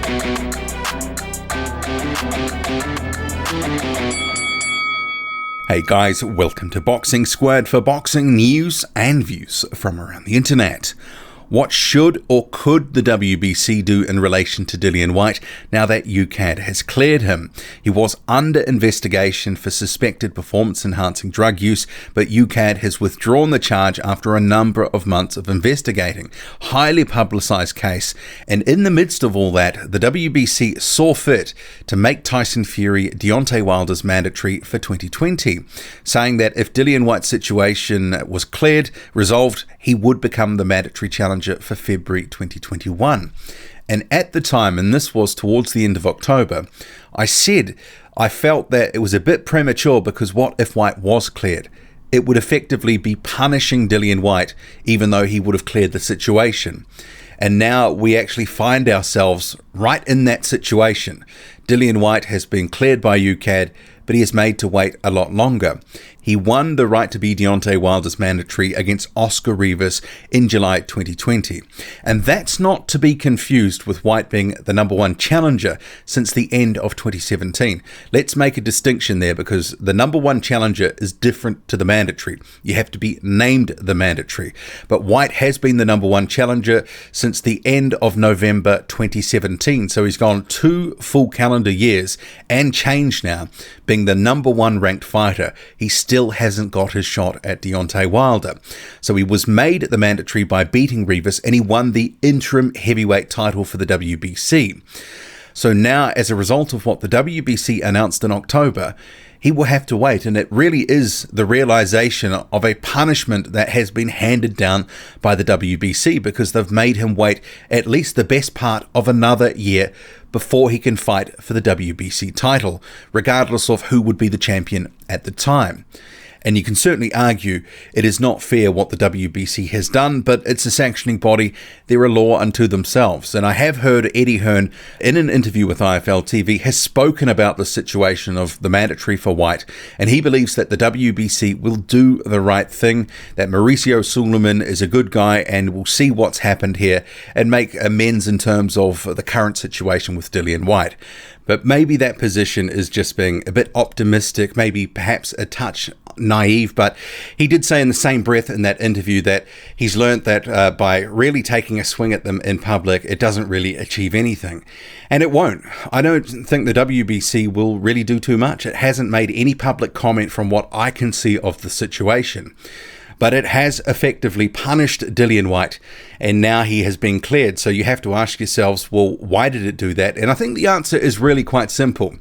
Hey guys, welcome to Boxing Squared for boxing news and views from around the internet. What should or could the WBC do in relation to Dillian Whyte now that UKAD has cleared him? He was under investigation for suspected performance-enhancing drug use, but UKAD has withdrawn the charge after a number of months of investigating. Highly publicised case, and in the midst of all that, the WBC saw fit to make Tyson Fury Deontay Wilder's mandatory for 2020, saying that if Dillian Whyte's situation was resolved, he would become the mandatory challenger for February 2021. And at the time, and this was towards the end of October, I said I felt that it was a bit premature because what if Whyte was cleared? It would effectively be punishing Dillian Whyte even though he would have cleared the situation. And now we actually find ourselves right in that situation. Dillian Whyte has been cleared by UKAD, but he is made to wait a lot longer. He won the right to be Deontay Wilder's mandatory against Oscar Rivas in July 2020. And that's not to be confused with Whyte being the number one challenger since the end of 2017. Let's make a distinction there because the number one challenger is different to the mandatory. You have to be named the mandatory. But Whyte has been the number one challenger since the end of November 2017. So he's gone 2 full calendar years and change now, being the number one ranked fighter. He still hasn't got his shot at Deontay Wilder. So he was made the mandatory by beating Rivas, and he won the interim heavyweight title for the WBC. So now, as a result of what the WBC announced in October, he will have to wait, and it really is the realization of a punishment that has been handed down by the WBC because they've made him wait at least the best part of another year before he can fight for the WBC title, regardless of who would be the champion at the time. And you can certainly argue it is not fair what the WBC has done, but it's a sanctioning body. They're a law unto themselves. And I have heard Eddie Hearn, in an interview with IFL TV, has spoken about the situation of the mandatory for Whyte, and he believes that the WBC will do the right thing, that Mauricio Suleiman is a good guy and will see what's happened here and make amends in terms of the current situation with Dillian Whyte. But maybe that position is just being a bit optimistic, maybe perhaps a touch naive, but he did say in the same breath in that interview that he's learnt that by really taking a swing at them in public, it doesn't really achieve anything. And it won't. I don't think the WBC will really do too much. It hasn't made any public comment from what I can see of the situation. But it has effectively punished Dillian Whyte, and now he has been cleared. So you have to ask yourselves, well, why did it do that? And I think the answer is really quite simple.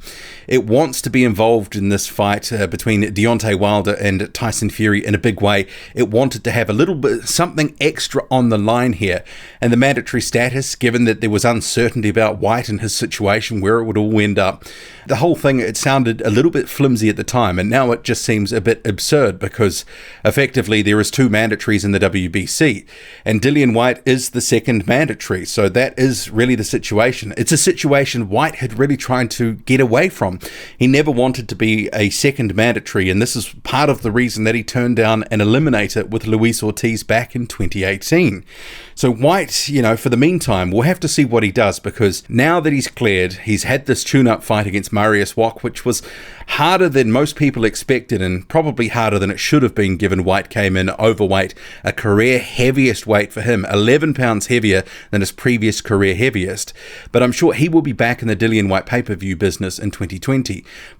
It wants to be involved in this fight between Deontay Wilder and Tyson Fury in a big way. It wanted to have a little bit, something extra on the line here. And the mandatory status, given that there was uncertainty about Whyte and his situation, where it would all end up, the whole thing, it sounded a little bit flimsy at the time. And now it just seems a bit absurd because effectively there is 2 mandatories in the WBC. And Dillian Whyte is the second mandatory. So that is really the situation. It's a situation Whyte had really tried to get away from. He never wanted to be a second mandatory, and this is part of the reason that he turned down an eliminator with Luis Ortiz back in 2018. So Whyte, for the meantime, we'll have to see what he does, because now that he's cleared, he's had this tune-up fight against Mariusz Wach, which was harder than most people expected and probably harder than it should have been given Whyte came in overweight, a career heaviest weight for him, 11 pounds heavier than his previous career heaviest. But I'm sure he will be back in the Dillian Whyte pay-per-view business in 2020.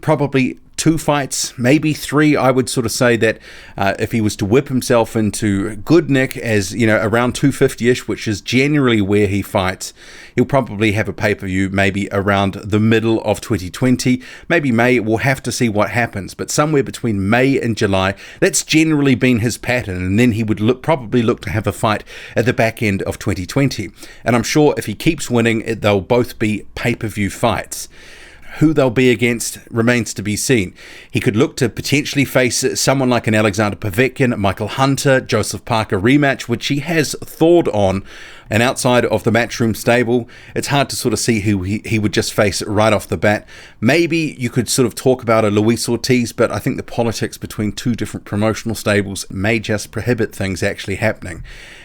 Probably 2 fights, maybe 3. I would sort of say that if he was to whip himself into good nick as, around 250-ish, which is generally where he fights, he'll probably have a pay-per-view maybe around the middle of 2020. Maybe May, we'll have to see what happens. But somewhere between May and July, that's generally been his pattern. And then he would probably look to have a fight at the back end of 2020. And I'm sure if he keeps winning, they'll both be pay-per-view fights. Who they'll be against remains to be seen. He could look to potentially face someone like an Alexander Povetkin, Michael Hunter, Joseph Parker rematch, which he has thawed on And outside of the Matchroom stable, it's hard to sort of see who he would just face right off the bat. Maybe you could sort of talk about a Luis Ortiz, but I think the politics between two different promotional stables may just prohibit things actually happening.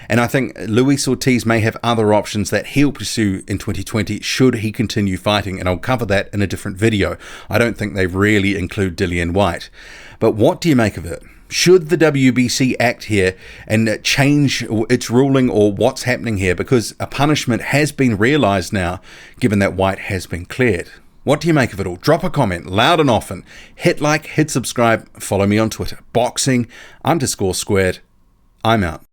And I think Luis Ortiz may have other options that he'll pursue in 2020 should he continue fighting, and I'll cover that in a different video. I don't think they really include Dillian Whyte. But what do you make of it? Should the WBC act here and change its ruling, or what's happening here? Because a punishment has been realised now, given that Whyte has been cleared. What do you make of it all? Drop a comment loud and often. Hit like, hit subscribe, follow me on Twitter. Boxing_squared. I'm out.